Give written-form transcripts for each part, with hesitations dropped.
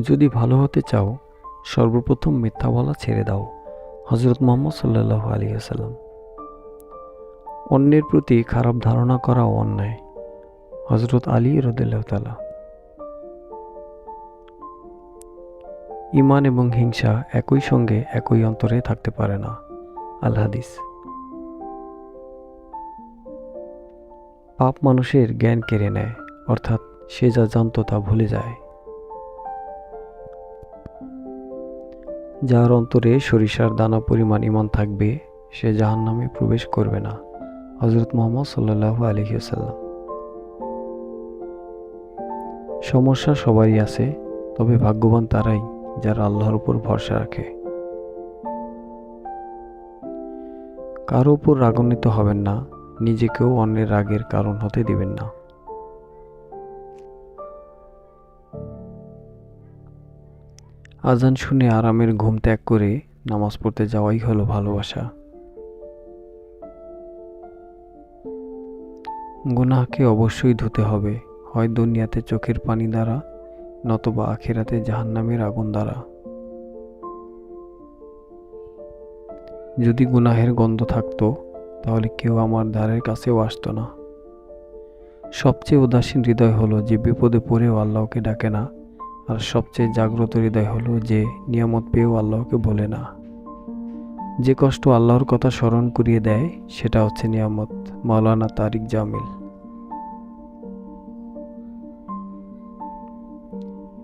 যদি ভালো হতে চাও সর্বপ্রথম মিথ্যা বলা ছেড়ে দাও। হযরত মুহাম্মদ সাল্লাল্লাহু আলাইহি ওয়াসাল্লাম। অন্যের প্রতি খারাপ ধারণা করাও অন্যায়। হযরত আলী রাদিয়াল্লাহু তাআলা। ঈমান এবং হিংসা একই সঙ্গে একই অন্তরে থাকতে পারে না। আল হাদিস। পাপ মানুষের জ্ঞান কেড়ে নেয়, অর্থাৎ সে যা জানত তা ভুলে যায়। যার অন্তরে সরিষার দানা পরিমাণ ঈমান থাকবে সে জাহান্নামে প্রবেশ করবে না। হযরত মুহাম্মদ সাল্লাল্লাহু আলাইহি ওয়াসাল্লাম। সমস্যা সবারই আছে, তবে ভাগ্যবান তারাই যারা আল্লাহর উপর ভরসা রাখে। কারো উপর রাগান্বিত হবেন না, নিজেকেও অন্যের রাগের কারণ হতে দিবেন না। আজান শুনে আরামের ঘুম ত্যাগ করে নামাজ পড়তে যাওয়াই হলো ভালোবাসা। গুনাহকে অবশ্যই ধুতে হবে, হয় দুনিয়াতে চোখের পানি দ্বারা, নতবা আখিরাতে জাহান্নামের আগুন দ্বারা। যদি গুনাহের গন্ধ থাকতো তাহলে কেউ আমার দ্বারের কাছেও আসতো না। সবচেয়ে উদাসীন হৃদয় হলো যে বিপদে পড়েও আল্লাহকে ডাকে না, আর সবচেয়ে জাগ্রত হৃদয় হলো যে নিয়ামত পেয়েও আল্লাহকে বলে না। যে কষ্ট আল্লাহর কথা স্মরণ করিয়ে দেয় সেটা হচ্ছে নিয়ামত। মাওলানা তারিক জামিল।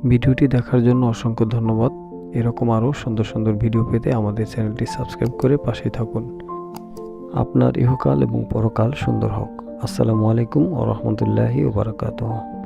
ভিডিওটি দেখার জন্য অসংখ্য ধন্যবাদ। এরকম আরও সুন্দর সুন্দর ভিডিও পেতে আমাদের চ্যানেলটি সাবস্ক্রাইব করে পাশেই থাকুন। আপনার ইহকাল এবং পরকাল সুন্দর হোক। আসসালামু আলাইকুম ওয়া রাহমাতুল্লাহি ওয়া বারাকাতুহু।